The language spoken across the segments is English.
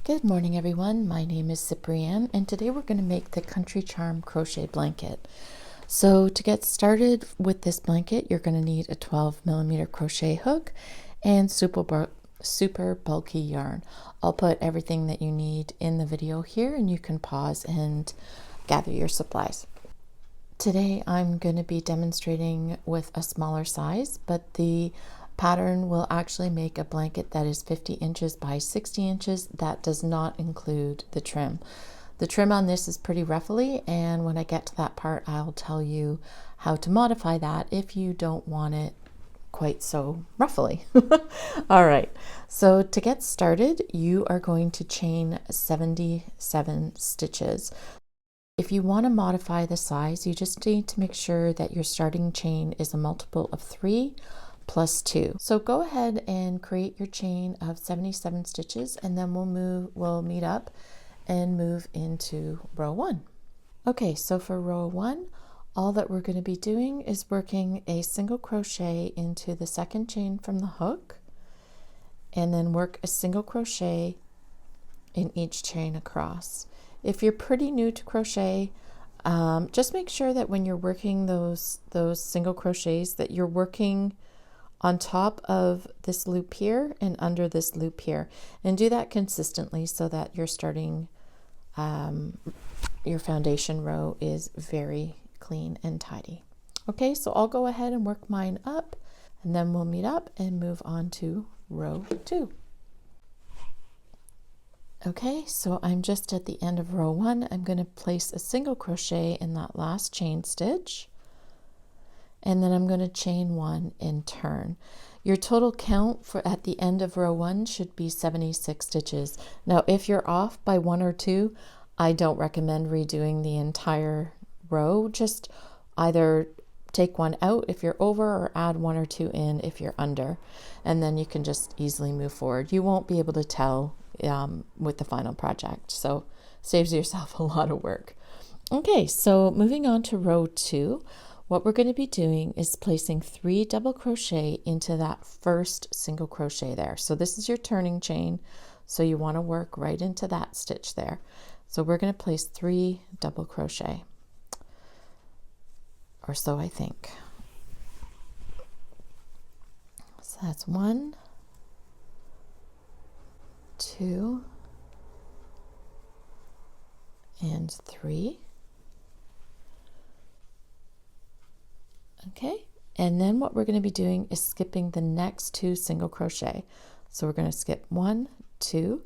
Good morning everyone, my name is Cyprienne and today we're going to make the Country Charm Crochet Blanket. So to get started with this blanket you're going to need a 12mm crochet hook and super bulky yarn. I'll put everything that you need in the video here and you can pause and gather your supplies. Today I'm going to be demonstrating with a smaller size, but the pattern will actually make a blanket that is 50 inches by 60 inches. That does not include the trim. The trim on this is pretty ruffly, and when I get to that part I'll tell you how to modify that if you don't want it quite so ruffly. All right, so to get started you are going to chain 77 stitches. If you want to modify the size, you just need to make sure that your starting chain is a multiple of 3 plus 2. So go ahead and create your chain of 77 stitches and then we'll meet up and move into row 1. Okay, so for row 1, all that we're going to be doing is working a single crochet into the second chain from the hook and then work a single crochet in each chain across. If you're pretty new to crochet, just make sure that when you're working those single crochets that you're working on top of this loop here and under this loop here, and do that consistently so that you're starting your foundation row is very clean and tidy. Okay, so I'll go ahead and work mine up and then we'll meet up and move on to row 2. Okay, so I'm just at the end of row 1. I'm going to place a single crochet in that last chain stitch, and then I'm going to chain 1 and turn. Your total count for at the end of row 1 should be 76 stitches. Now, if you're off by 1 or 2, I don't recommend redoing the entire row. Just either take 1 out if you're over or add 1 or 2 in if you're under, and then you can just easily move forward. You won't be able to tell with the final project, so saves yourself a lot of work. Okay, so moving on to row 2, what we're going to be doing is placing 3 double crochet into that first single crochet there. So this is your turning chain, so you want to work right into that stitch there. So we're going to place 3 double crochet, or so I think. So that's 1, 2, and 3. Okay, and then what we're going to be doing is skipping the next 2 single crochet. So we're going to skip 1, 2,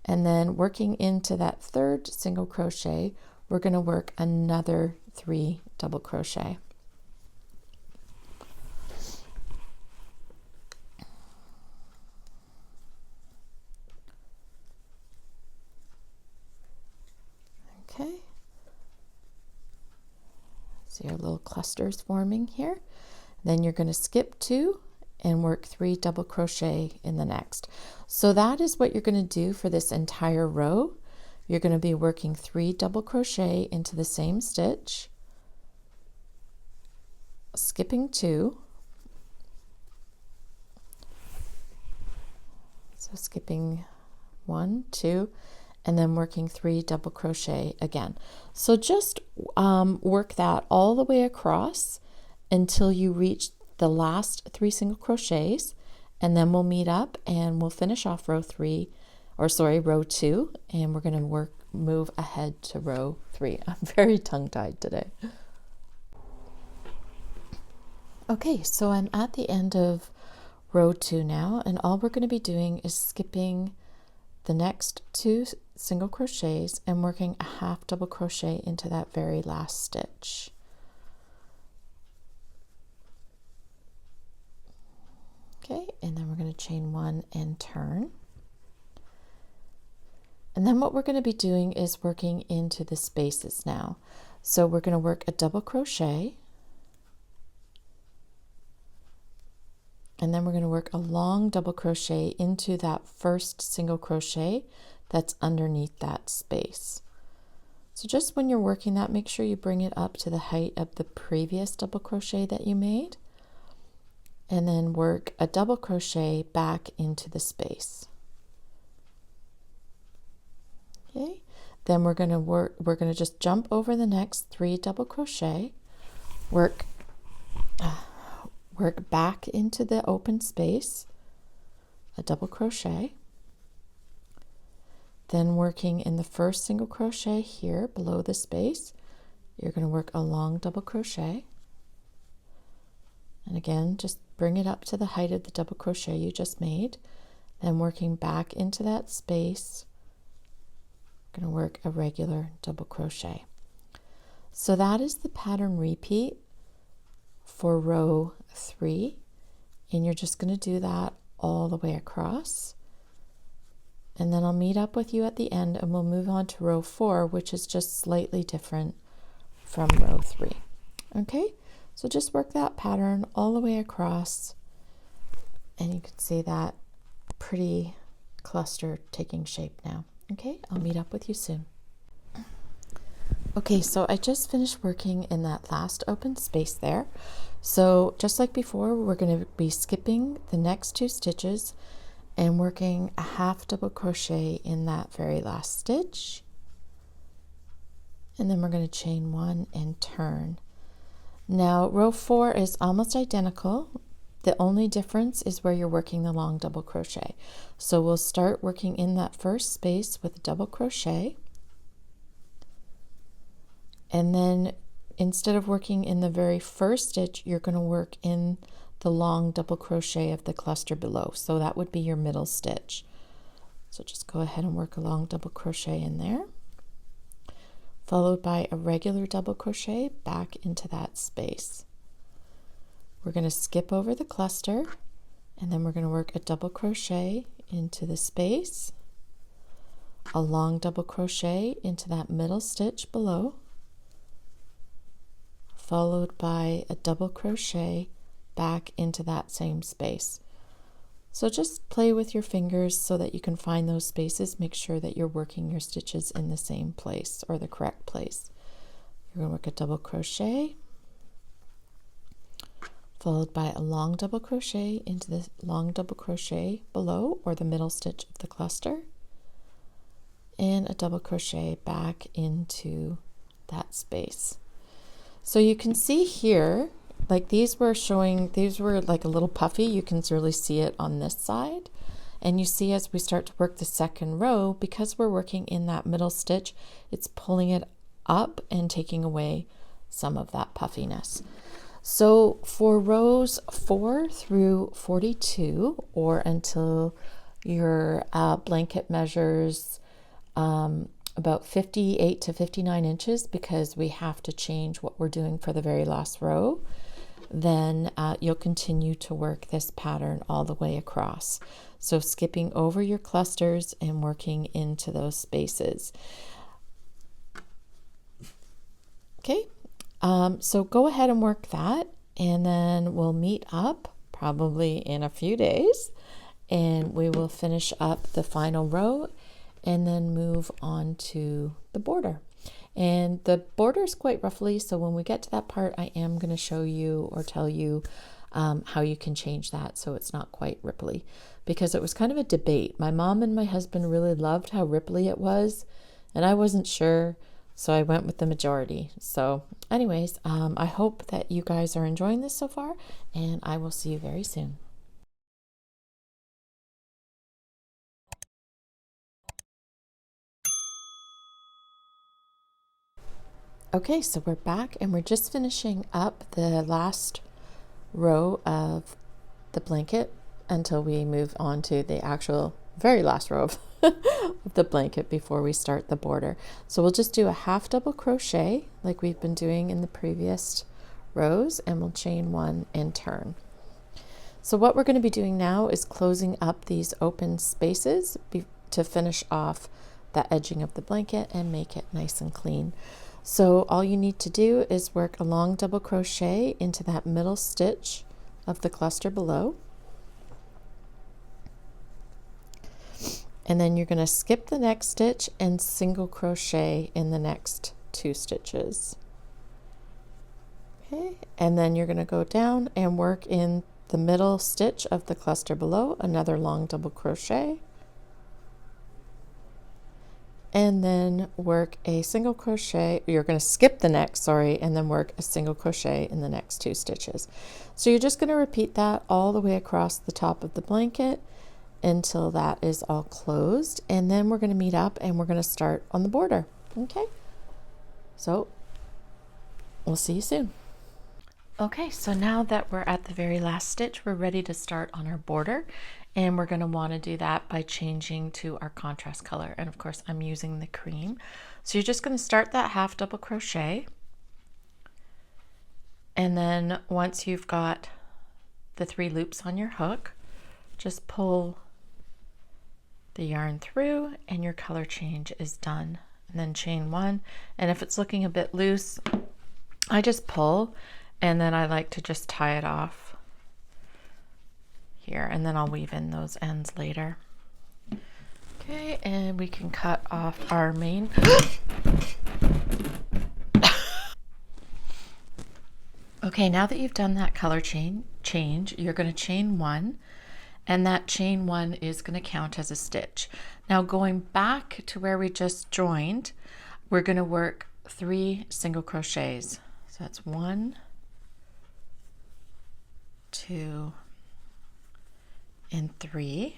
and then working into that third single crochet, we're going to work another 3 double crochet. Okay, see our little clusters forming here. Then you're going to skip 2 and work 3 double crochet in the next. So that is what you're going to do for this entire row. You're going to be working 3 double crochet into the same stitch, skipping 2, so skipping 1, 2, and then working 3 double crochet again. So just work that all the way across until you reach the last 3 single crochets, and then we'll meet up and we'll finish off row 2, and we're going to move ahead to row 3. I'm very tongue-tied today. Okay, so I'm at the end of row 2 now, and all we're going to be doing is skipping the next 2 single crochets and working a half double crochet into that very last stitch. Okay, and then we're going to chain 1 and turn. And then what we're going to be doing is working into the spaces now. So we're going to work a double crochet, and then we're going to work a long double crochet into that first single crochet that's underneath that space. So just when you're working that, make sure you bring it up to the height of the previous double crochet that you made, and then work a double crochet back into the space. Okay, then we're going to just jump over the next 3 double crochet, work back into the open space, a double crochet, then working in the first single crochet here below the space, you're going to work a long double crochet, and again just bring it up to the height of the double crochet you just made, then working back into that space, going to work a regular double crochet. So that is the pattern repeat for row 3, and you're just going to do that all the way across, and then I'll meet up with you at the end and we'll move on to row 4, which is just slightly different from row 3. Okay, so just work that pattern all the way across, and you can see that pretty cluster taking shape now. Okay, I'll meet up with you soon. Okay, so I just finished working in that last open space there. So just like before, we're going to be skipping the next 2 stitches and working a half double crochet in that very last stitch. And then we're going to chain 1 and turn. Now row 4 is almost identical. The only difference is where you're working the long double crochet. So we'll start working in that first space with a double crochet. And then instead of working in the very first stitch, you're going to work in the long double crochet of the cluster below. So that would be your middle stitch. So just go ahead and work a long double crochet in there, followed by a regular double crochet back into that space. We're going to skip over the cluster, and then we're going to work a double crochet into the space, a long double crochet into that middle stitch below, followed by a double crochet back into that same space. So just play with your fingers so that you can find those spaces. Make sure that you're working your stitches in the same place or the correct place. You're going to work a double crochet, followed by a long double crochet into the long double crochet below or the middle stitch of the cluster, and a double crochet back into that space. So you can see here, like these were like a little puffy. You can really see it on this side. And you see as we start to work the second row, because we're working in that middle stitch, it's pulling it up and taking away some of that puffiness. So for rows 4 through 42, or until your blanket measures about 58 to 59 inches, because we have to change what we're doing for the very last row, then you'll continue to work this pattern all the way across. So skipping over your clusters and working into those spaces. Okay, so go ahead and work that, and then we'll meet up probably in a few days, and we will finish up the final row and then move on to the border. And the border is quite roughly, so when we get to that part, I am going to show you or tell you how you can change that so it's not quite ripply, because it was kind of a debate. My mom and my husband really loved how ripply it was, and I wasn't sure, so I went with the majority. So anyways, I hope that you guys are enjoying this so far, and I will see you very soon. Okay, so we're back and we're just finishing up the last row of the blanket until we move on to the actual very last row of the blanket before we start the border. So we'll just do a half double crochet like we've been doing in the previous rows, and we'll chain 1 and turn. So what we're going to be doing now is closing up these open spaces to finish off the edging of the blanket and make it nice and clean. So all you need to do is work a long double crochet into that middle stitch of the cluster below. And then you're going to skip the next stitch and single crochet in the next 2 stitches. Okay, and then you're going to go down and work in the middle stitch of the cluster below, another long double crochet. and then work a single crochet. You're going to skip the next, sorry, and then work a single crochet in the next 2 stitches. So you're just going to repeat that all the way across the top of the blanket until that is all closed, and then we're going to meet up and we're going to start on the border. Okay, so we'll see you soon. Okay, so now that we're at the very last stitch, we're ready to start on our border, and we're going to want to do that by changing to our contrast color, and of course I'm using the cream. So you're just going to start that half double crochet, and then once you've got the 3 loops on your hook, just pull the yarn through and your color change is done. And then chain 1, and if it's looking a bit loose, I just pull, and then I like to just tie it off here, and then I'll weave in those ends later. Okay, and we can cut off our main okay, now that you've done that color change, you're going to chain 1, and that chain 1 is going to count as a stitch. Now going back to where we just joined, we're going to work 3 single crochets. So that's 1, 2, and 3.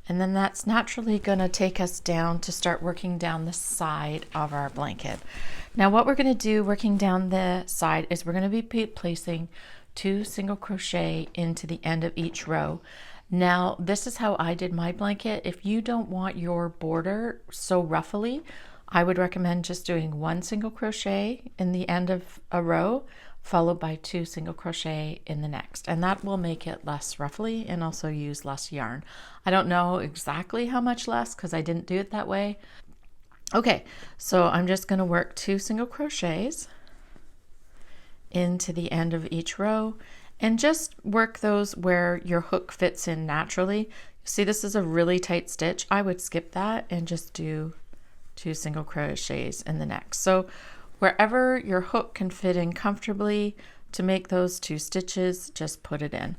And then that's naturally going to take us down to start working down the side of our blanket. Now what we're going to do working down the side is we're going to be placing 2 single crochet into the end of each row. Now this is how I did my blanket. If you don't want your border so ruffly, I would recommend just doing 1 single crochet in the end of a row, followed by 2 single crochet in the next, and that will make it less ruffly and also use less yarn. I don't know exactly how much less because I didn't do it that way. Okay, so I'm just going to work 2 single crochets into the end of each row, and just work those where your hook fits in naturally. See, this is a really tight stitch. I would skip that and just do 2 single crochets in the next. So wherever your hook can fit in comfortably to make those 2 stitches, just put it in.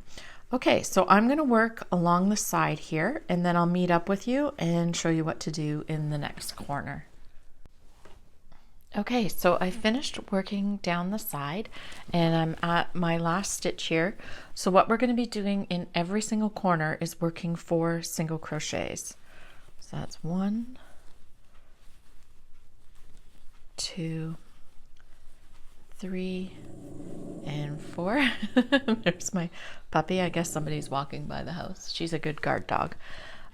Okay, so I'm going to work along the side here, and then I'll meet up with you and show you what to do in the next corner. Okay, so I finished working down the side, and I'm at my last stitch here. So what we're going to be doing in every single corner is working 4 single crochets. So that's 1, 2, 3, and 4. There's my puppy. I guess somebody's walking by the house. She's a good guard dog.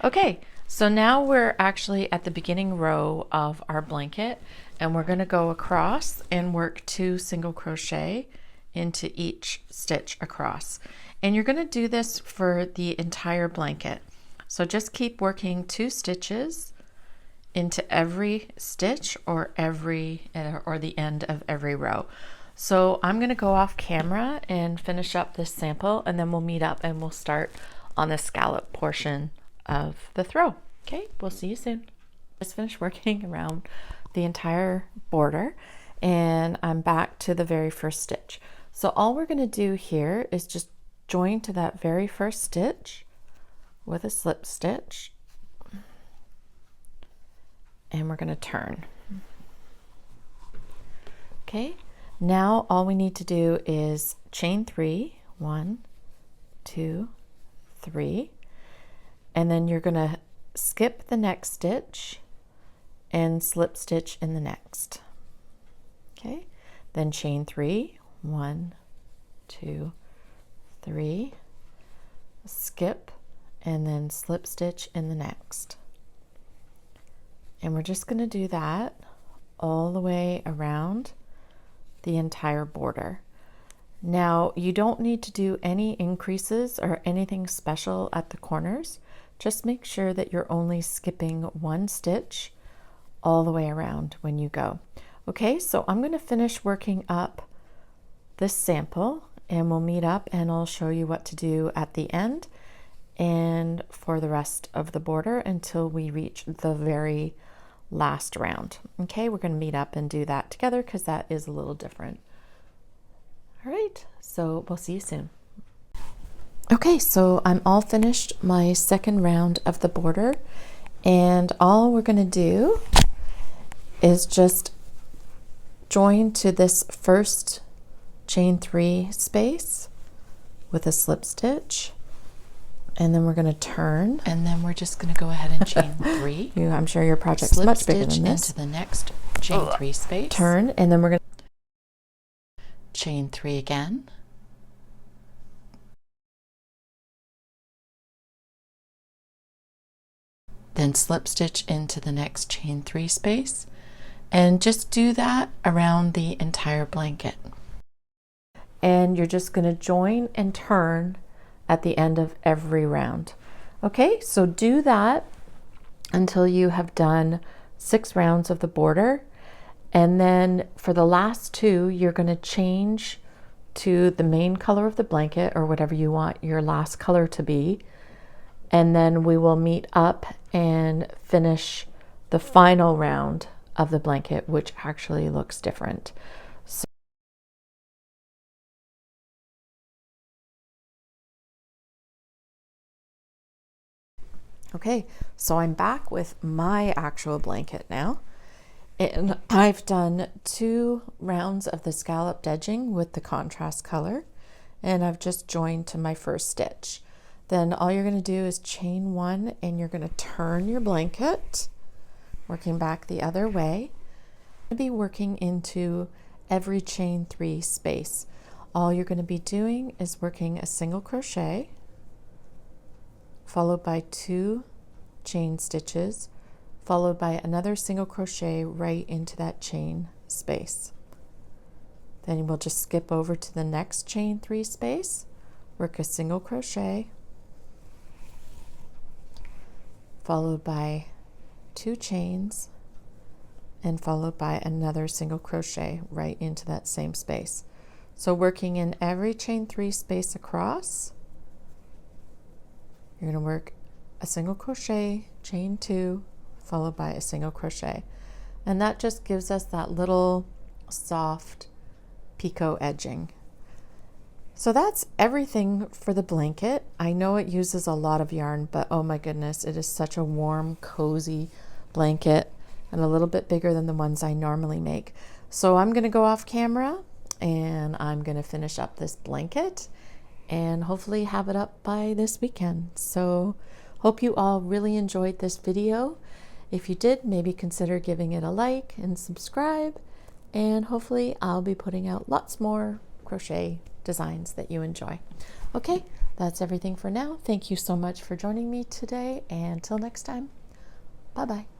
Okay, so now we're actually at the beginning row of our blanket, and we're going to go across and work 2 single crochet into each stitch across. And you're going to do this for the entire blanket. So just keep working 2 stitches into every stitch or the end of every row. So I'm going to go off camera and finish up this sample, and then we'll meet up and we'll start on the scallop portion of the throw. Okay, we'll see you soon. Just finished working around the entire border, and I'm back to the very first stitch. So all we're going to do here is just join to that very first stitch with a slip stitch, and we're going to turn. Okay, now all we need to do is chain 3, 1, 2, 3, and then you're going to skip the next stitch and slip stitch in the next. Okay, then chain 3, 1, 2, 3, skip, and then slip stitch in the next. And we're just going to do that all the way around the entire border. Now you don't need to do any increases or anything special at the corners. Just make sure that you're only skipping 1 stitch all the way around when you go. Okay, so I'm going to finish working up this sample, and we'll meet up and I'll show you what to do at the end and for the rest of the border until we reach the very last round. Okay, we're going to meet up and do that together because that is a little different. All right, so we'll see you soon. Okay, so I'm all finished my second round of the border, and all we're going to do is just join to this first chain 3 space with a slip stitch, and then we're going to turn, and then we're just going to go ahead and chain 3. I'm sure your project's much bigger than this. Into the next chain 3 space, turn, and then we're going to chain 3 again, then slip stitch into the next chain 3 space, and just do that around the entire blanket. And you're just going to join and turn at the end of every round. Okay, so do that until you have done 6 rounds of the border, and then for the last 2 you're going to change to the main color of the blanket or whatever you want your last color to be, and then we will meet up and finish the final round of the blanket, which actually looks different. Okay, so I'm back with my actual blanket now, and I've done 2 rounds of the scalloped edging with the contrast color, and I've just joined to my first stitch. Then all you're going to do is chain 1, and you're going to turn your blanket, working back the other way. You're going to be working into every chain 3 space. All you're going to be doing is working a single crochet, followed by 2 chain stitches, followed by another single crochet right into that chain space. Then we'll just skip over to the next chain 3 space, work a single crochet, followed by 2 chains, and followed by another single crochet right into that same space. So working in every chain 3 space across, you're going to work a single crochet, chain 2, followed by a single crochet. And that just gives us that little soft picot edging. So that's everything for the blanket. I know it uses a lot of yarn, but oh my goodness, it is such a warm, cozy blanket and a little bit bigger than the ones I normally make. So I'm going to go off camera and I'm going to finish up this blanket and hopefully have it up by this weekend. So hope you all really enjoyed this video. If you did, maybe consider giving it a like and subscribe, and hopefully I'll be putting out lots more crochet designs that you enjoy. Okay, that's everything for now. Thank you so much for joining me today, and until next time, bye-bye.